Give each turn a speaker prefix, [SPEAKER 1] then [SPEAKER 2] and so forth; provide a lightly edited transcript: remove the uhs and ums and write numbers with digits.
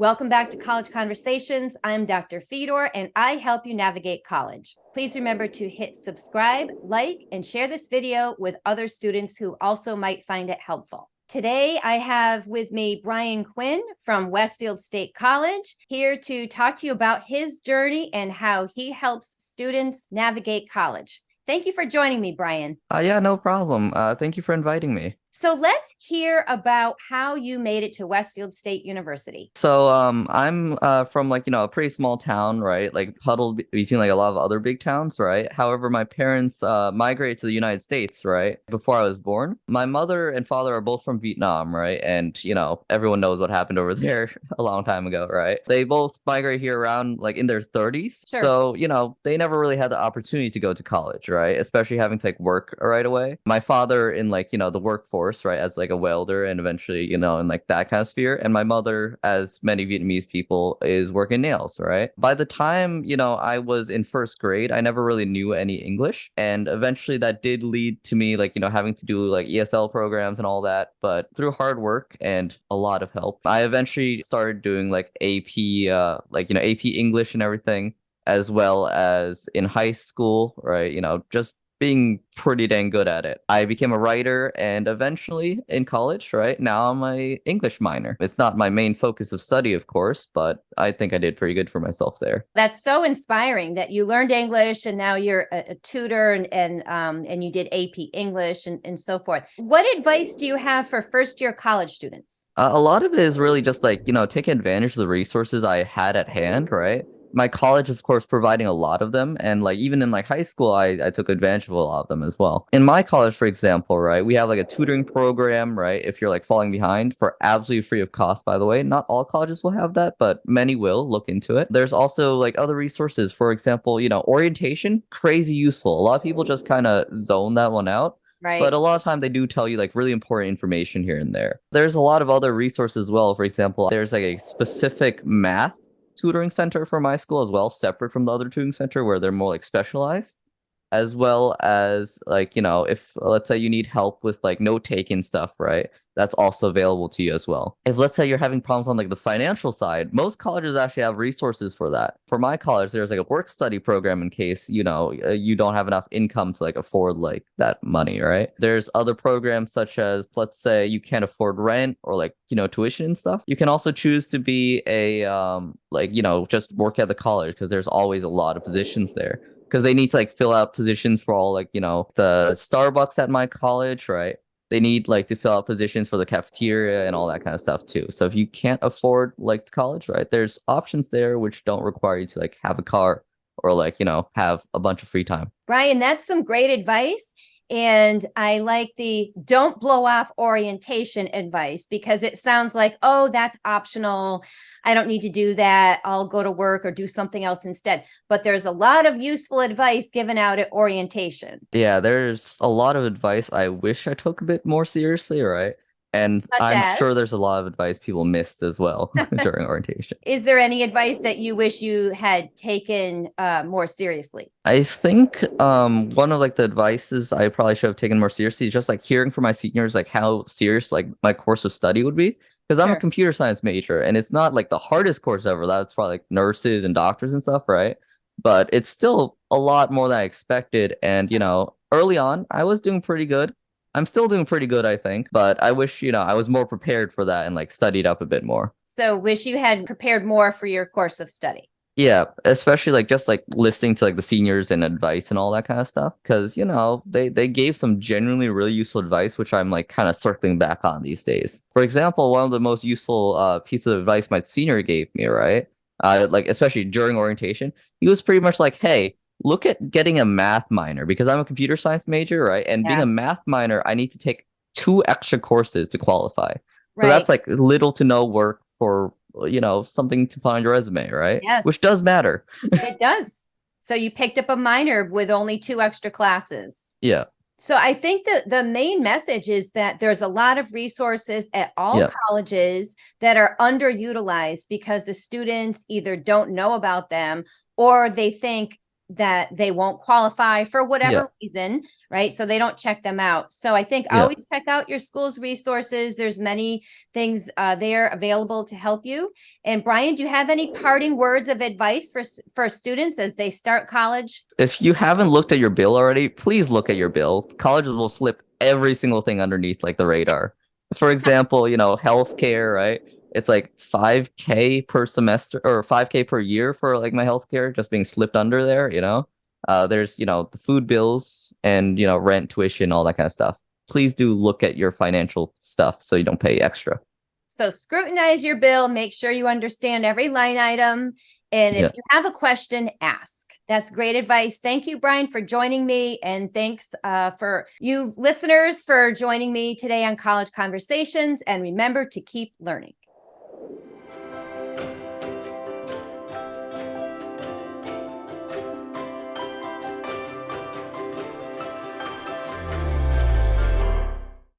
[SPEAKER 1] Welcome back to College Conversations. I'm Dr. Fedor, and I help you navigate college. Please remember to hit subscribe, like, and share this video with other students who also might find it helpful. Today, I have with me Brian Huynh from Westfield State College, here to talk to you about his journey and how he helps students navigate college. Thank you for joining me, Brian.
[SPEAKER 2] Yeah, no problem. Thank you for inviting me.
[SPEAKER 1] So let's hear about how you made it to Westfield State University.
[SPEAKER 2] So, I'm from a pretty small town, right? Like huddled between like a lot of other big towns, right? However, my parents migrated to the United States, right? Before I was born. My mother and father are both from Vietnam, right? And everyone knows what happened over there a long time ago, right? They both migrated here around like in their 30s.
[SPEAKER 1] Sure.
[SPEAKER 2] So, they never really had the opportunity to go to college, right? Especially having to like work right away. My father in the workforce, right, as like a welder and eventually in like that kind of sphere, and my mother, as many Vietnamese people, is working nails, right? By the time I was in first grade, I never really knew any English, and eventually that did lead to me having to do like ESL programs and all that. But through hard work and a lot of help, I eventually started doing like AP AP English and everything, as well as in high school, right? Just being pretty dang good at it. I became a writer, and eventually in college, right now I'm a English minor. It's not my main focus of study, of course, but I think I did pretty good for myself there.
[SPEAKER 1] That's so inspiring that you learned English and now you're a tutor and you did AP English and so forth. What advice do you have for first year college students?
[SPEAKER 2] A lot of it is really just taking advantage of the resources I had at hand, right? My college, of course, providing a lot of them. And even in high school, I took advantage of a lot of them as well. In my college, for example, right, we have like a tutoring program, right? If you're like falling behind, for absolutely free of cost, by the way. Not all colleges will have that, but many will. Look into it. There's also like other resources. For example, orientation, crazy useful. A lot of people just kind of zone that one out.
[SPEAKER 1] Right.
[SPEAKER 2] But a lot of time they do tell you like really important information here and there. There's a lot of other resources as well. For example, there's like a specific math tutoring center for my school as well, separate from the other tutoring center where they're more like specialized, as well as if let's say you need help with like note taking stuff, right? That's also available to you as well. If let's say you're having problems on like the financial side, most colleges actually have resources for that. For my college, there's like a work study program in case you don't have enough income to like afford like that money, right? There's other programs such as, let's say you can't afford rent or like tuition and stuff. You can also choose to be a just work at the college, because there's always a lot of positions there, because they need to like fill out positions for all the Starbucks at my college, right? They need to fill out positions for the cafeteria and all that kind of stuff too. So if you can't afford college, right, there's options there which don't require you to have a car or have a bunch of free time.
[SPEAKER 1] Brian, that's some great advice. And I like the don't blow off orientation advice, because it sounds like, oh, that's optional. I don't need to do that. I'll go to work or do something else instead. But there's a lot of useful advice given out at orientation.
[SPEAKER 2] Yeah, there's a lot of advice I wish I took a bit more seriously, right? And I'm sure there's a lot of advice people missed as well during orientation.
[SPEAKER 1] Is there any advice that you wish you had taken more seriously?
[SPEAKER 2] I think one of the advices I probably should have taken more seriously is just hearing from my seniors how serious my course of study would be. Because I'm a computer science major, and it's not the hardest course ever. That's probably nurses and doctors and stuff, right? But it's still a lot more than I expected. And, early on, I was doing pretty good. I'm still doing pretty good, I think. But I wish, I was more prepared for that and studied up a bit more.
[SPEAKER 1] So wish you had prepared more for your course of study.
[SPEAKER 2] Yeah, especially just listening to the seniors and advice and all that kind of stuff, because they gave some genuinely really useful advice, which I'm kind of circling back on these days. For example, one of the most useful pieces of advice my senior gave me, right, especially during orientation, he was pretty much like, hey, look at getting a math minor, because I'm a computer science major, right? And being a math minor, I need to take 2 extra courses to qualify. So that's little to no work for something to put on your resume, right?
[SPEAKER 1] Yes.
[SPEAKER 2] Which does matter.
[SPEAKER 1] It does. So you picked up a minor with only 2 extra classes.
[SPEAKER 2] Yeah.
[SPEAKER 1] So I think that the main message is that there's a lot of resources at all colleges that are underutilized because the students either don't know about them, or they think that they won't qualify for
[SPEAKER 2] Yeah.
[SPEAKER 1] whatever reason, right? So they don't check them out. So I think
[SPEAKER 2] Yeah.
[SPEAKER 1] always check out your school's resources. There's many things there available to help you. And Brian, do you have any parting words of advice for students as they start college?
[SPEAKER 2] If you haven't looked at your bill already, please look at your bill. Colleges will slip every single thing underneath like the radar. For example, healthcare, right? It's like 5K per semester or 5K per year for like my healthcare just being slipped under there. There's, the food bills and, rent, tuition, all that kind of stuff. Please do look at your financial stuff so you don't pay extra.
[SPEAKER 1] So scrutinize your bill, make sure you understand every line item. And if you have a question, ask. That's great advice. Thank you, Brian, for joining me. And thanks for you listeners for joining me today on College Conversations. And remember to keep learning.